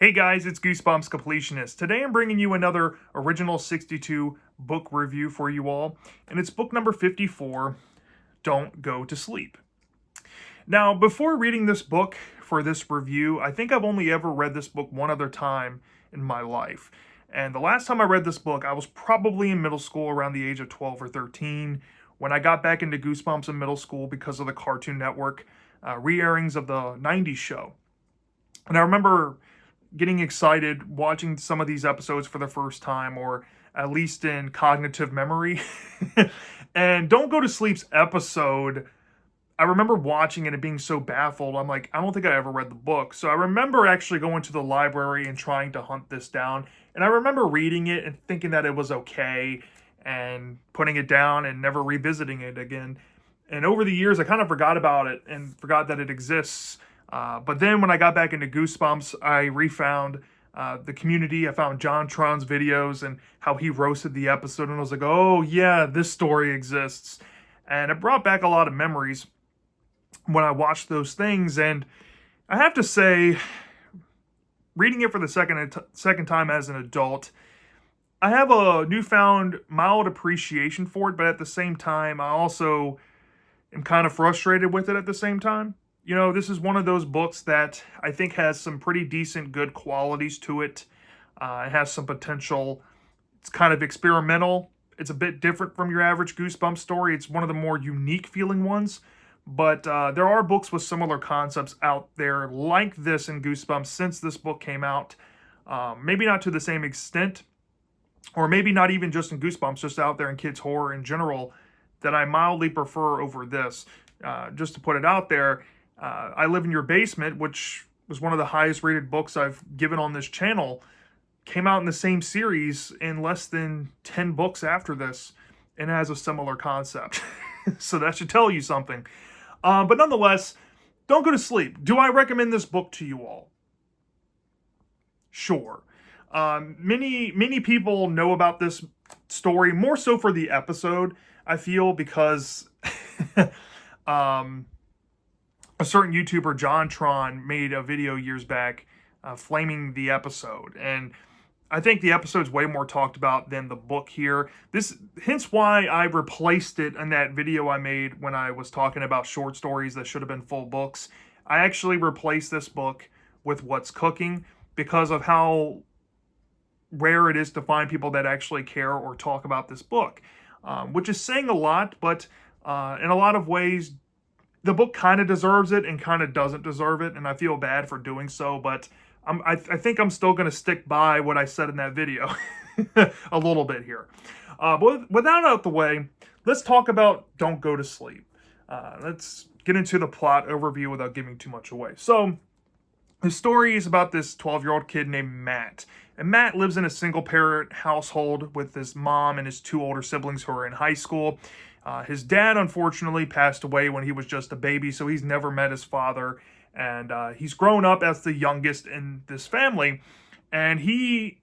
Hey guys, it's Goosebumps Completionist. Today I'm bringing you another original 62 book review for you all, and it's book number 54, Don't Go to Sleep. Now, before reading this book for this review, I think I've only ever read this book one other time in my life. And the last time I read this book, I was probably in middle school around the age of 12 or 13 when I got back into Goosebumps in middle school because of the Cartoon Network re-airings of the 90s show. And I remember getting excited watching some of these episodes for the first time, or at least in cognitive memory. And Don't Go to Sleep's episode, I remember watching it and being so baffled. I'm like, I don't think I ever read the book. So I remember actually going to the library and trying to hunt this down. And I remember reading it and thinking that it was okay and putting it down and never revisiting it again. And over the years, I kind of forgot about it and forgot that it exists. But then when I got back into Goosebumps, I refound the community. I found John Tron's videos and how he roasted the episode. And I was like, oh, yeah, this story exists. And it brought back a lot of memories when I watched those things. And I have to say, reading it for the second time as an adult, I have a newfound mild appreciation for it. But at the same time, I also am kind of frustrated with it at the same time. You know, this is one of those books that I think has some pretty decent, good qualities to it. It has some potential. It's kind of experimental. It's a bit different from your average Goosebumps story. It's one of the more unique feeling ones. But there are books with similar concepts out there like this in Goosebumps since this book came out. Maybe not to the same extent, or maybe not even just in Goosebumps, just out there in kids' horror in general, that I mildly prefer over this. Just to put it out there, I Live in Your Basement, which was one of the highest rated books I've given on this channel, came out in the same series in less than 10 books after this, and has a similar concept. So that should tell you something. But nonetheless, Don't Go to Sleep. Do I recommend this book to you all? Sure. Many people know about this story, more so for the episode, I feel, because a certain YouTuber, John Tron, made a video years back flaming the episode. And I think the episode's way more talked about than the book here. Hence why I replaced it in that video I made when I was talking about short stories that should have been full books. I actually replaced this book with What's Cooking because of how rare it is to find people that actually care or talk about this book, which is saying a lot, but in a lot of ways, the book kind of deserves it and kind of doesn't deserve it, and I feel bad for doing so, but I think I'm still going to stick by what I said in that video a little bit here. But with that out the way, let's talk about Don't Go to Sleep. Let's get into the plot overview without giving too much away. So, the story is about this 12-year-old kid named Matt. And Matt lives in a single-parent household with his mom and his two older siblings who are in high school. His dad, unfortunately, passed away when he was just a baby, so he's never met his father. And he's grown up as the youngest in this family. And he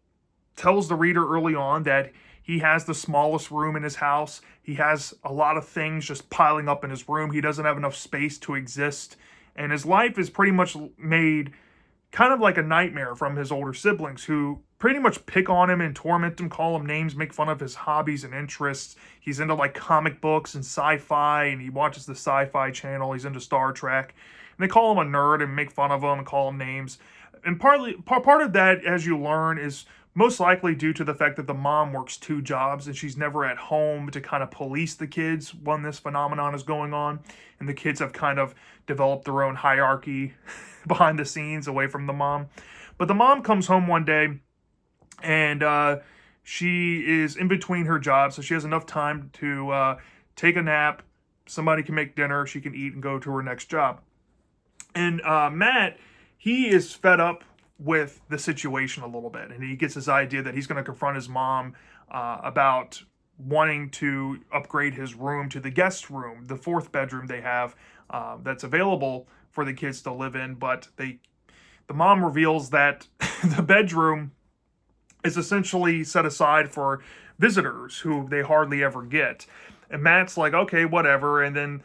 tells the reader early on that he has the smallest room in his house. He has a lot of things just piling up in his room. He doesn't have enough space to exist. And his life is pretty much made kind of like a nightmare from his older siblings, who pretty much pick on him and torment him, call him names, make fun of his hobbies and interests. He's into like comic books and sci-fi, and he watches the Sci-Fi Channel. He's into Star Trek. And they call him a nerd and make fun of him and call him names. And part of that, as you learn, is most likely due to the fact that the mom works two jobs and she's never at home to kind of police the kids when this phenomenon is going on. And the kids have kind of developed their own hierarchy behind the scenes away from the mom. But the mom comes home one day and she is in between her jobs, so she has enough time to take a nap. Somebody can make dinner, she can eat and go to her next job. And Matt, he is fed up with the situation a little bit, and he gets this idea that he's going to confront his mom about wanting to upgrade his room to the guest room, the fourth bedroom they have that's available for the kids to live in. But the mom reveals that the bedroom is essentially set aside for visitors who they hardly ever get. And Matt's like, okay, whatever. And then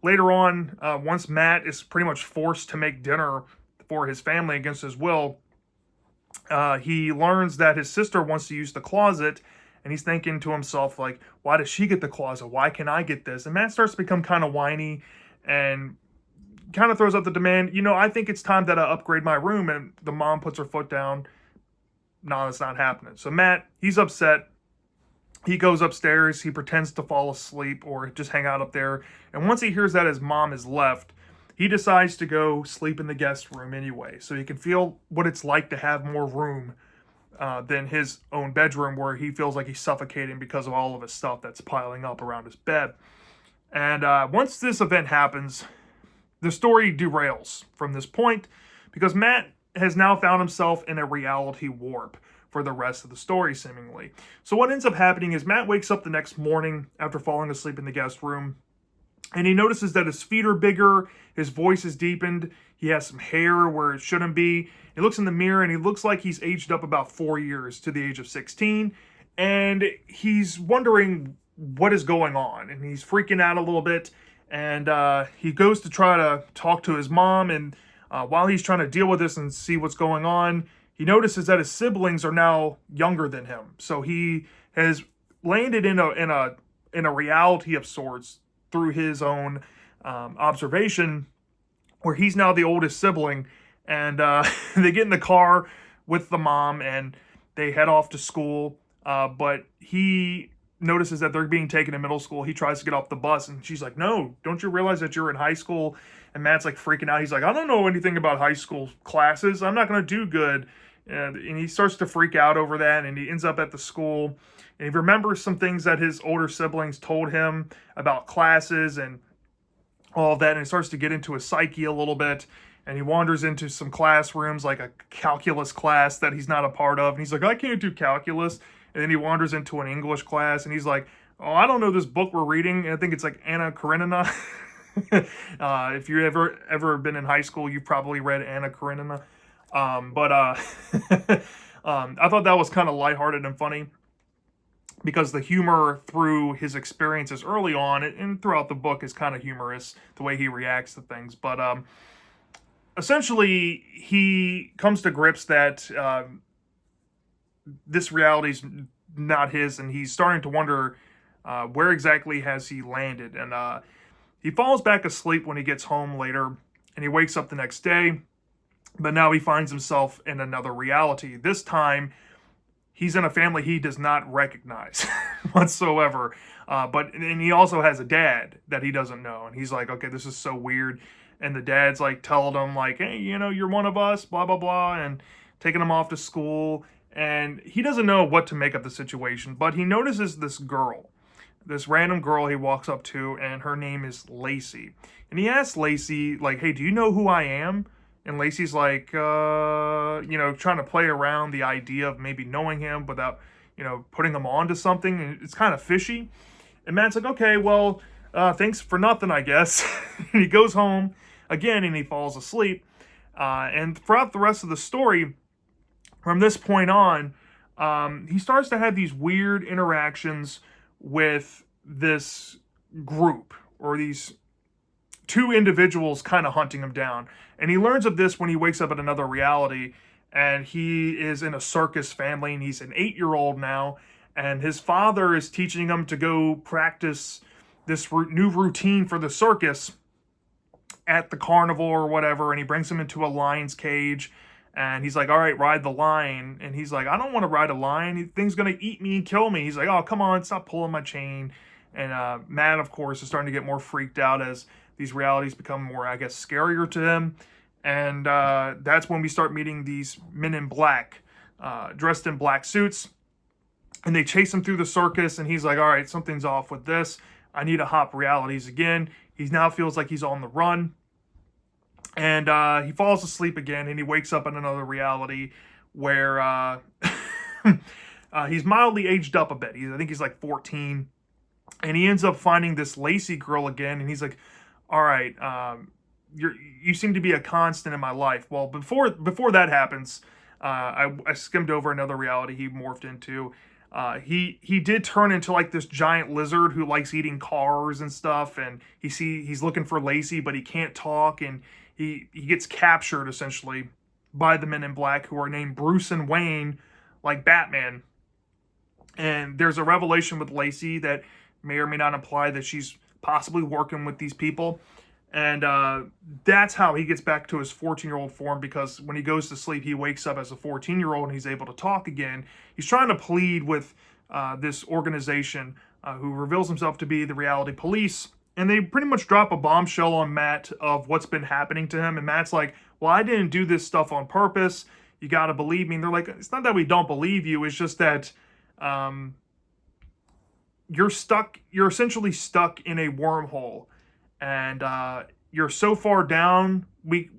later on, once Matt is pretty much forced to make dinner for his family against his will, he learns that his sister wants to use the closet, and he's thinking to himself, like, why does she get the closet? Why can I get this? And Matt starts to become kind of whiny and kind of throws up the demand, I think it's time that I upgrade my room. And the mom puts her foot down. No, that's not happening. So Matt, he's upset. He goes upstairs. He pretends to fall asleep or just hang out up there. And once he hears that his mom has left, he decides to go sleep in the guest room anyway, so he can feel what it's like to have more room than his own bedroom, where he feels like he's suffocating because of all of his stuff that's piling up around his bed. And once this event happens, the story derails from this point because Matt has now found himself in a reality warp for the rest of the story, seemingly. So what ends up happening is Matt wakes up the next morning after falling asleep in the guest room, and he notices that his feet are bigger, his voice is deepened, he has some hair where it shouldn't be. He looks in the mirror and he looks like he's aged up about 4 years to the age of 16, and he's wondering what is going on, and he's freaking out a little bit, and he goes to try to talk to his mom, and while he's trying to deal with this and see what's going on, he notices that his siblings are now younger than him. So he has landed in a reality of sorts through his own observation, where he's now the oldest sibling, and they get in the car with the mom and they head off to school. But he notices that they're being taken to middle school. He tries to get off the bus, and she's like, "No, don't you realize that you're in high school?" And Matt's like freaking out. He's like, "I don't know anything about high school classes. I'm not going to do good." And he starts to freak out over that, and he ends up at the school, and he remembers some things that his older siblings told him about classes and all of that, and he starts to get into his psyche a little bit, and he wanders into some classrooms, like a calculus class that he's not a part of, and he's like, "I can't do calculus." And then he wanders into an English class, and he's like, "Oh, I don't know this book we're reading." And I think it's like Anna Karenina. If you've ever been in high school, you've probably read Anna Karenina. But I thought that was kind of lighthearted and funny, because the humor through his experiences early on and throughout the book is kind of humorous, the way he reacts to things. But essentially, he comes to grips that this reality's not his, and he's starting to wonder where exactly has he landed. And he falls back asleep when he gets home later, and he wakes up the next day. But now he finds himself in another reality. This time, he's in a family he does not recognize whatsoever. And he also has a dad that he doesn't know. And he's like, okay, this is so weird. And the dad's like telling him, like, hey, you're one of us, blah, blah, blah, and taking him off to school. And he doesn't know what to make of the situation. But he notices this girl, this random girl he walks up to, and her name is Lacey. And he asks Lacey, like, hey, do you know who I am? And Lacey's like, trying to play around the idea of maybe knowing him without, putting him on to something. And it's kind of fishy. And Matt's like, okay, well, thanks for nothing, I guess. And he goes home again and he falls asleep. And throughout the rest of the story, from this point on, he starts to have these weird interactions with this group, or these two individuals kind of hunting him down. And he learns of this when he wakes up in another reality, and he is in a circus family, and he's an 8-year-old now, and his father is teaching him to go practice this new routine for the circus at the carnival or whatever, and he brings him into a lion's cage, and he's like, all right, ride the lion. And he's like, I don't want to ride a lion. The thing's going to eat me and kill me. He's like, oh, come on, stop pulling my chain. And Matt, of course, is starting to get more freaked out as these realities become more, I guess, scarier to him. And that's when we start meeting these men in black, dressed in black suits. And they chase him through the circus, and he's like, all right, something's off with this. I need to hop realities again. He now feels like he's on the run. And he falls asleep again, and he wakes up in another reality where he's mildly aged up a bit. I think he's like 14. And he ends up finding this Lacey girl again, and he's like, all right, you seem to be a constant in my life. Well, before that happens, I skimmed over another reality he morphed into. He did turn into like this giant lizard who likes eating cars and stuff, and he's looking for Lacey, but he can't talk, and he gets captured essentially by the Men in Black, who are named Bruce and Wayne, like Batman. And there's a revelation with Lacey that may or may not imply that she's possibly working with these people. And that's how he gets back to his 14-year-old form, because when he goes to sleep, he wakes up as a 14-year-old and he's able to talk again. He's trying to plead with this organization who reveals himself to be the reality police. And they pretty much drop a bombshell on Matt of what's been happening to him. And Matt's like, well, I didn't do this stuff on purpose. You got to believe me. And they're like, it's not that we don't believe you. It's just that you're essentially stuck in a wormhole. And you're so far down, we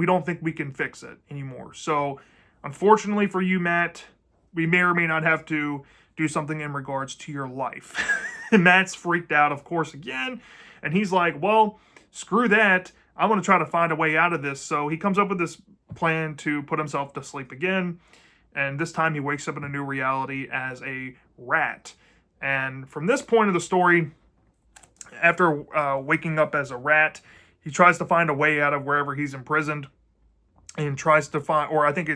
don't think we can fix it anymore. So, unfortunately for you, Matt, we may or may not have to do something in regards to your life. And Matt's freaked out, of course, again. And he's like, well, screw that. I'm going to try to find a way out of this. So he comes up with this plan to put himself to sleep again. And this time he wakes up in a new reality as a rat. And from this point of the story, after waking up as a rat, he tries to find a way out of wherever he's imprisoned, and tries to find, or I think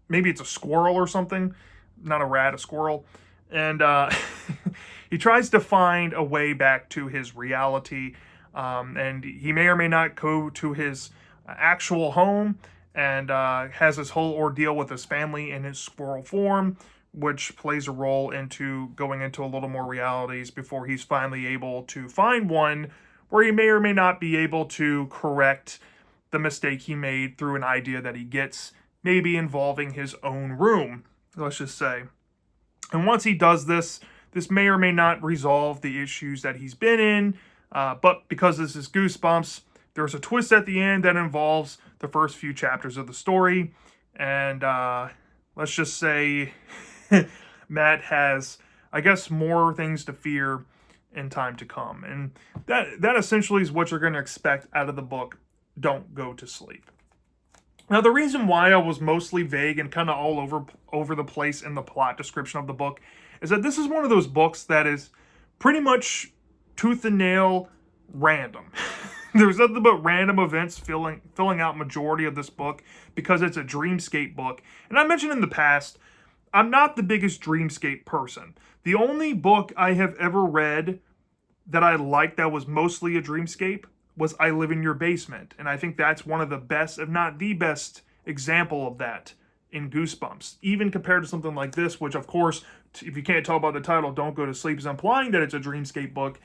maybe it's a squirrel or something, not a rat, a squirrel, and he tries to find a way back to his reality, and he may or may not go to his actual home, and has this whole ordeal with his family in his squirrel form, which plays a role into going into a little more realities before he's finally able to find one where he may or may not be able to correct the mistake he made through an idea that he gets, maybe involving his own room, let's just say. And once he does this, this may or may not resolve the issues that he's been in, but because this is Goosebumps, there's a twist at the end that involves the first few chapters of the story, and let's just say Matt has, I guess, more things to fear in time to come. And that essentially is what you're going to expect out of the book, Don't Go to Sleep. Now, the reason why I was mostly vague and kind of all over the place in the plot description of the book is that this is one of those books that is pretty much tooth and nail random. There's nothing but random events filling out majority of this book, because it's a dreamscape book. And I mentioned in the past, I'm not the biggest dreamscape person. The only book I have ever read that I liked that was mostly a dreamscape was I Live in Your Basement. And I think that's one of the best, if not the best, example of that in Goosebumps. Even compared to something like this, which of course, if you can't tell by the title, Don't Go to Sleep, is implying that it's a dreamscape book.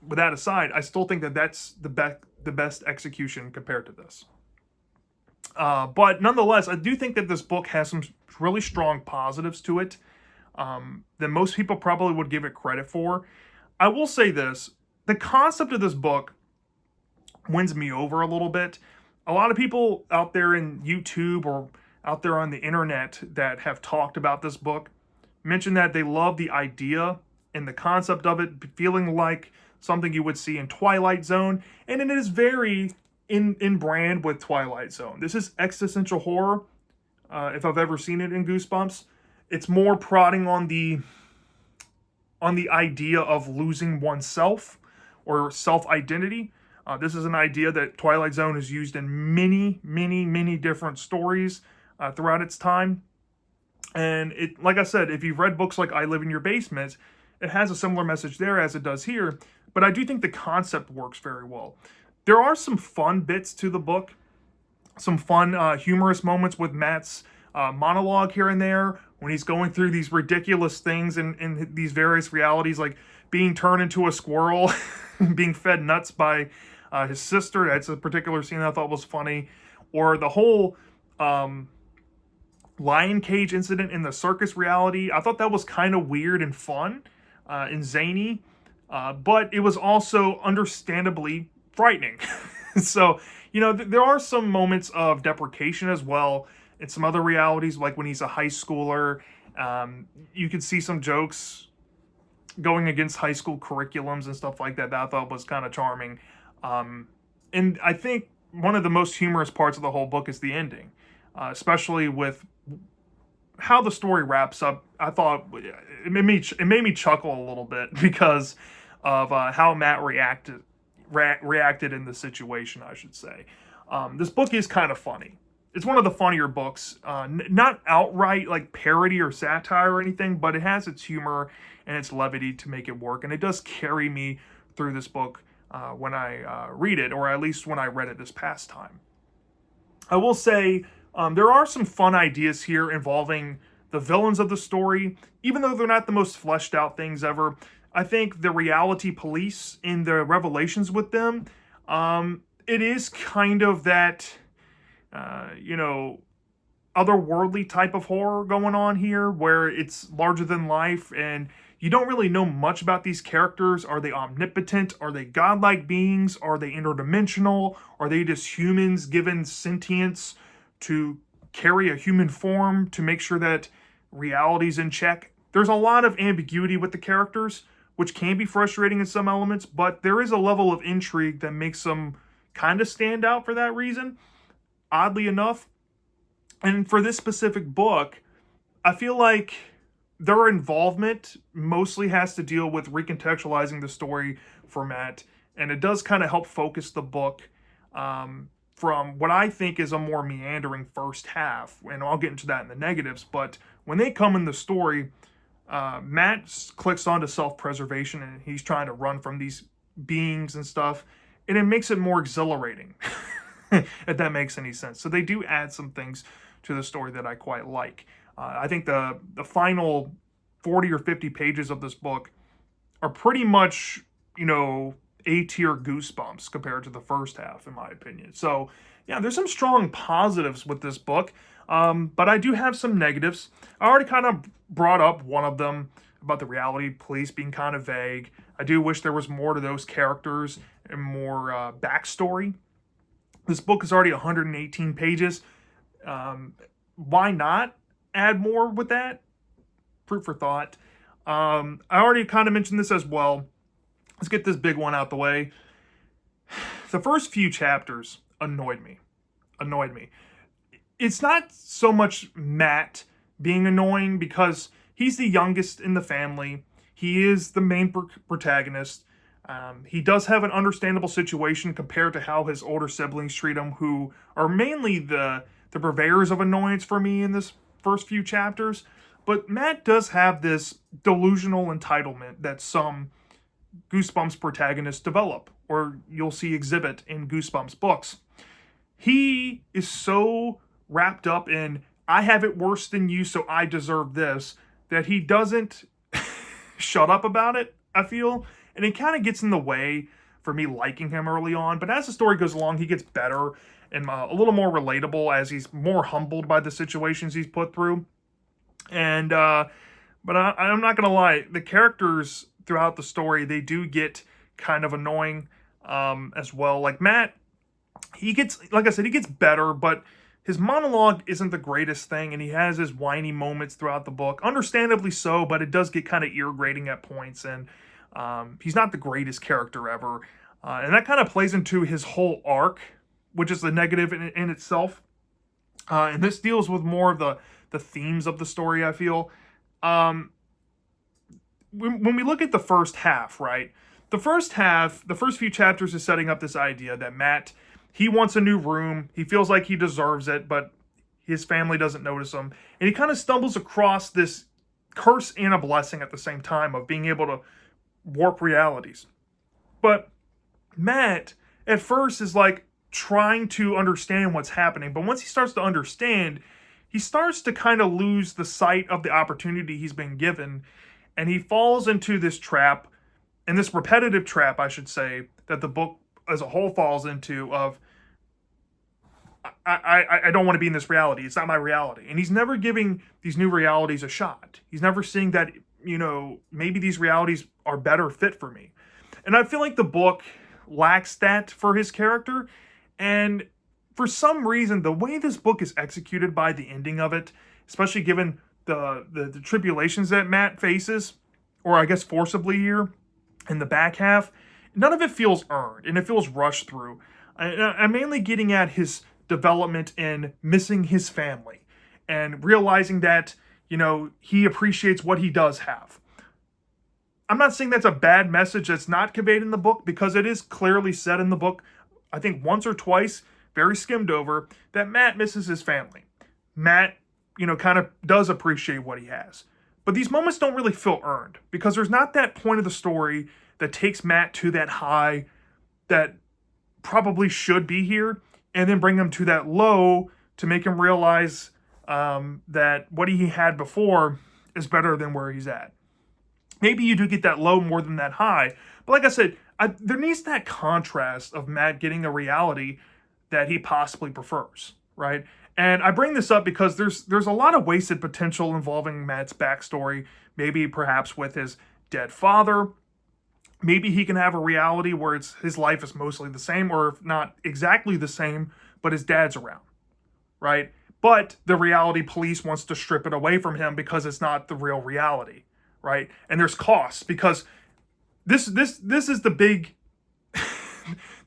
With that aside, I still think that that's the best execution compared to this. But nonetheless, I do think that this book has some really strong positives to it that most people probably would give it credit for. I will say this, the concept of this book wins me over a little bit. A lot of people out there in YouTube or out there on the internet that have talked about this book mention that they love the idea and the concept of it feeling like something you would see in Twilight Zone, and it is very in brand with Twilight Zone. This is existential horror, if I've ever seen it in Goosebumps. It's more prodding on the idea of losing oneself or self-identity. This is an idea that Twilight Zone has used in many different stories throughout its time. And it, like I said, if you've read books like I Live in Your Basement, it has a similar message there as it does here. But I do think the concept works very well. There are some fun bits to the book, some fun humorous moments with Matt's monologue here and there when he's going through these ridiculous things in these various realities, like being turned into a squirrel, being fed nuts by his sister. That's a particular scene I thought was funny. Or the whole lion cage incident in the circus reality. I thought that was kind of weird and fun and zany, but it was also understandably frightening. So, you know, there are some moments of deprecation as well in some other realities, like when he's a high schooler. You can see some jokes going against high school curriculums and stuff like that I thought was kind of charming. And I think one of the most humorous parts of the whole book is the ending, especially with how the story wraps up. I thought it made me chuckle a little bit because of how Matt reacted in the situation, I should say. This book is kind of funny. It's one of the funnier books, not outright like parody or satire or anything, but it has its humor and its levity to make it work, and it does carry me through this book when I read it, or at least when I read it this past time. I will say there are some fun ideas here involving the villains of the story, even though they're not the most fleshed out things ever. I think the reality police in the revelations with them, it is kind of that, otherworldly type of horror going on here where it's larger than life and you don't really know much about these characters. Are they omnipotent? Are they godlike beings? Are they interdimensional? Are they just humans given sentience to carry a human form to make sure that reality's in check? There's a lot of ambiguity with the characters, which can be frustrating in some elements, but there is a level of intrigue that makes them kind of stand out for that reason, oddly enough. And for this specific book, I feel like their involvement mostly has to deal with recontextualizing the story for Matt, and it does kind of help focus the book from what I think is a more meandering first half, and I'll get into that in the negatives, but when they come in the story, Matt clicks onto self-preservation, and he's trying to run from these beings and stuff, and it makes it more exhilarating, if that makes any sense. So they do add some things to the story that I quite like. I think the final 40 or 50 pages of this book are pretty much, A-tier Goosebumps compared to the first half, in my opinion. So, yeah, there's some strong positives with this book, but I do have some negatives. I already kind of brought up one of them about the reality police being kind of vague. I do wish there was more to those characters and more backstory. This book is already 118 pages. Why not add more with that? Fruit for thought. I already kind of mentioned this as well. Let's get this big one out the way. The first few chapters annoyed me. It's not so much Matt being annoying because he's the youngest in the family. He is the main protagonist. He does have an understandable situation compared to how his older siblings treat him, who are mainly the purveyors of annoyance for me in this first few chapters. But Matt does have this delusional entitlement that some Goosebumps protagonists develop, or you'll see exhibit in Goosebumps books. He is so wrapped up in, I have it worse than you, so I deserve this, that he doesn't shut up about it, I feel. And it kind of gets in the way for me liking him early on. But as the story goes along, he gets better and a little more relatable as he's more humbled by the situations he's put through. And, but I'm not going to lie, the characters throughout the story, they do get kind of annoying as well. Like Matt, he gets better, but his monologue isn't the greatest thing, and he has his whiny moments throughout the book. Understandably so, but it does get kind of ear-grating at points, and he's not the greatest character ever. And that kind of plays into his whole arc, which is the negative in itself. And this deals with more of the themes of the story, I feel. When we look at the first half, right? The first few chapters is setting up this idea that Matt, he wants a new room. He feels like he deserves it, but his family doesn't notice him. And he kind of stumbles across this curse and a blessing at the same time of being able to warp realities. But Matt, at first, is like trying to understand what's happening. But once he starts to understand, he starts to kind of lose the sight of the opportunity he's been given. And he falls into this trap, and this repetitive trap, I should say, that the book as a whole falls into of, I don't want to be in this reality. It's not my reality. And he's never giving these new realities a shot. He's never seeing that, maybe these realities are better fit for me. And I feel like the book lacks that for his character. And for some reason, the way this book is executed by the ending of it, especially given the tribulations that Matt faces, or I guess forcibly here in the back half, none of it feels earned, and it feels rushed through. I'm mainly getting at his development in missing his family and realizing that, he appreciates what he does have. I'm not saying that's a bad message that's not conveyed in the book, because it is clearly said in the book, I think once or twice, very skimmed over, that Matt misses his family. Matt, kind of does appreciate what he has. But these moments don't really feel earned because there's not that point of the story that takes Matt to that high that probably should be here, and then bring him to that low to make him realize that what he had before is better than where he's at. Maybe you do get that low more than that high, but like I said, there needs that contrast of Matt getting a reality that he possibly prefers, right? And I bring this up because there's a lot of wasted potential involving Matt's backstory, maybe perhaps with his dead father. Maybe he can have a reality where his life is mostly the same, or if not exactly the same, but his dad's around, right? But the reality police wants to strip it away from him because it's not the real reality, right? And there's costs because this is the big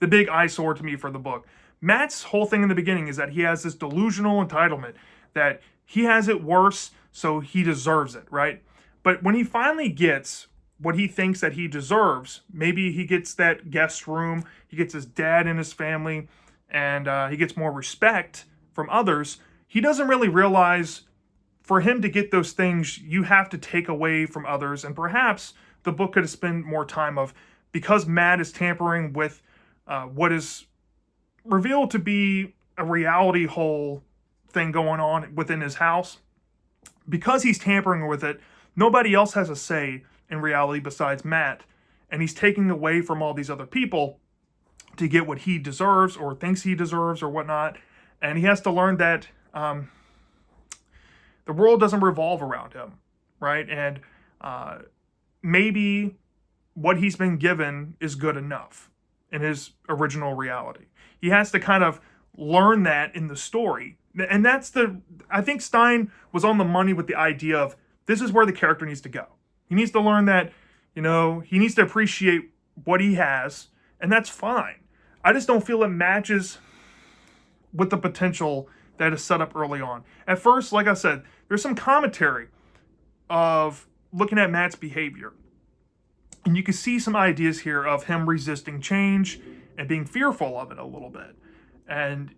the big eyesore to me for the book. Matt's whole thing in the beginning is that he has this delusional entitlement that he has it worse, so he deserves it, right? But when he finally gets what he thinks that he deserves, maybe he gets that guest room, he gets his dad and his family, and he gets more respect from others, he doesn't really realize for him to get those things, you have to take away from others. And perhaps the book could have spent more time of, because Matt is tampering with what is revealed to be a reality hole thing going on within his house, because he's tampering with it, nobody else has a say in reality besides Matt, and he's taking away from all these other people to get what he deserves or thinks he deserves or whatnot, and he has to learn that the world doesn't revolve around him, right? And maybe what he's been given is good enough in his original reality. He has to kind of learn that in the story. And I think Stein was on the money with the idea of this is where the character needs to go. He needs to learn that, he needs to appreciate what he has, and that's fine. I just don't feel it matches with the potential that is set up early on. At first, like I said, there's some commentary of looking at Matt's behavior. And you can see some ideas here of him resisting change and being fearful of it a little bit. And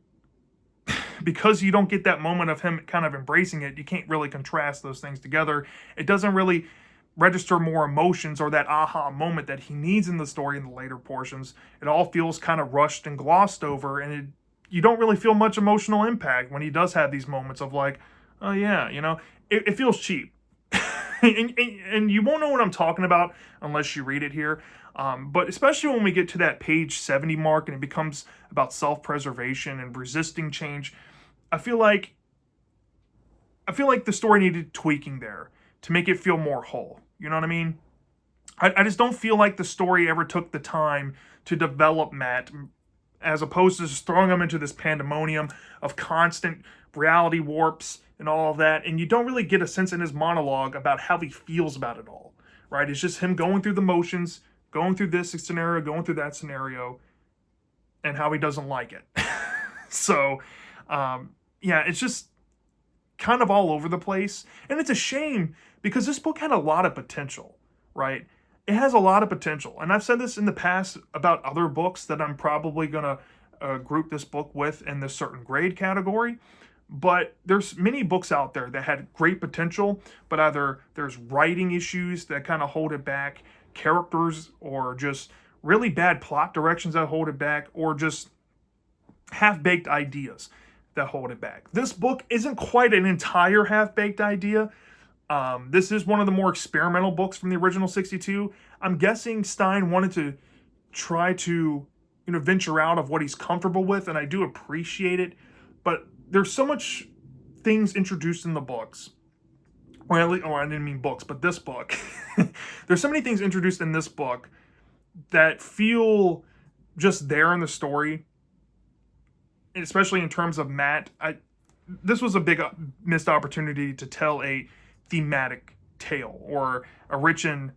because you don't get that moment of him kind of embracing it, you can't really contrast those things together. It doesn't really register more emotions or that aha moment that he needs in the story in the later portions. It all feels kind of rushed and glossed over, and you don't really feel much emotional impact when he does have these moments of like, oh yeah, it feels cheap. and you won't know what I'm talking about unless you read it here. But especially when we get to that page 70 mark and it becomes about self-preservation and resisting change, I feel like the story needed tweaking there to make it feel more whole. You know what I mean? I just don't feel like the story ever took the time to develop Matt, as opposed to just throwing him into this pandemonium of constant reality warps and all of that. And you don't really get a sense in his monologue about how he feels about it all, right? It's just him going through the motions, going through this scenario, going through that scenario, and how he doesn't like it. So, it's just kind of all over the place. And it's a shame because this book had a lot of potential, right? It has a lot of potential. And I've said this in the past about other books that I'm probably going to group this book with in this certain grade category. But there's many books out there that had great potential, but either there's writing issues that kind of hold it back, characters, or just really bad plot directions that hold it back, or just half-baked ideas that hold it back. This book isn't quite an entire half-baked idea. This is one of the more experimental books from the original 62. I'm guessing Stein wanted to try to, venture out of what he's comfortable with, and I do appreciate it. But there's so much things introduced in the books. I didn't mean books, but this book. There's so many things introduced in this book that feel just there in the story, especially in terms of Matt. This was a big missed opportunity to tell a thematic tale or a rich and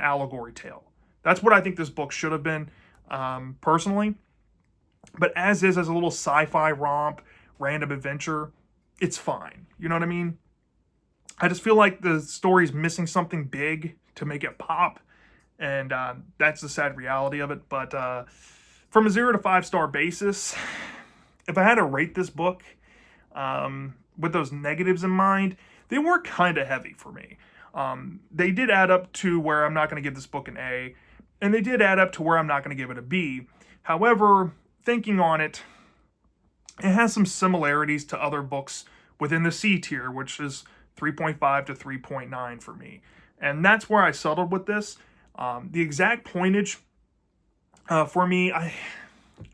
allegory tale. That's what I think this book should have been, personally. But as a little sci-fi romp, random adventure, it's fine. You know what I mean? I just feel like the story's missing something big to make it pop, and that's the sad reality of it. But from a 0 to 5 star basis, if I had to rate this book with those negatives in mind, they were kind of heavy for me. They did add up to where I'm not going to give this book an A, and they did add up to where I'm not going to give it a B. However, thinking on it, it has some similarities to other books within the C tier, which is 3.5 to 3.9 for me. And that's where I settled with this. The exact pointage for me, I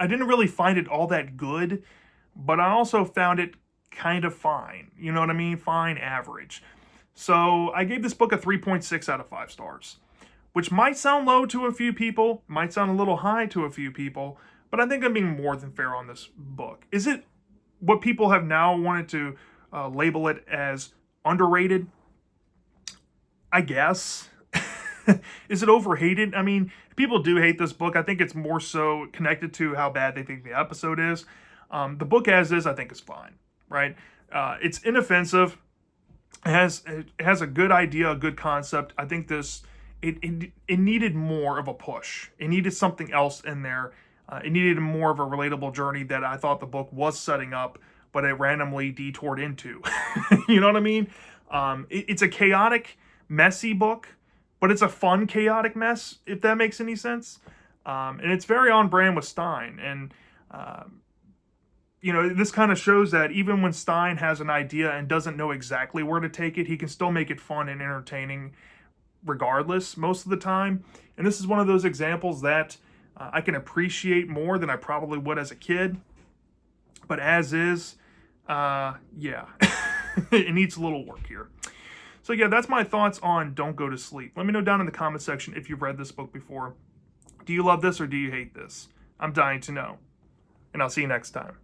didn't really find it all that good, but I also found it kind of fine. You know what I mean? Fine, average. So I gave this book a 3.6 out of 5 stars, which might sound low to a few people, might sound a little high to a few people, but I think I'm being more than fair on this book. Is it what people have now wanted to label it as underrated? I guess. Is it overhated? I mean, people do hate this book. I think it's more so connected to how bad they think the episode is. The book as is, I think, is fine, right? It's inoffensive. It has a good idea, a good concept. I think it needed more of a push. It needed something else in there. It needed more of a relatable journey that I thought the book was setting up, but it randomly detoured into. You know what I mean? It's a chaotic, messy book, but it's a fun, chaotic mess, if that makes any sense. And it's very on brand with Stein. And, this kind of shows that even when Stein has an idea and doesn't know exactly where to take it, he can still make it fun and entertaining regardless most of the time. And this is one of those examples that I can appreciate more than I probably would as a kid. But as is, yeah, it needs a little work here. So yeah, that's my thoughts on Don't Go to Sleep. Let me know down in the comment section if you've read this book before. Do you love this or do you hate this? I'm dying to know. And I'll see you next time.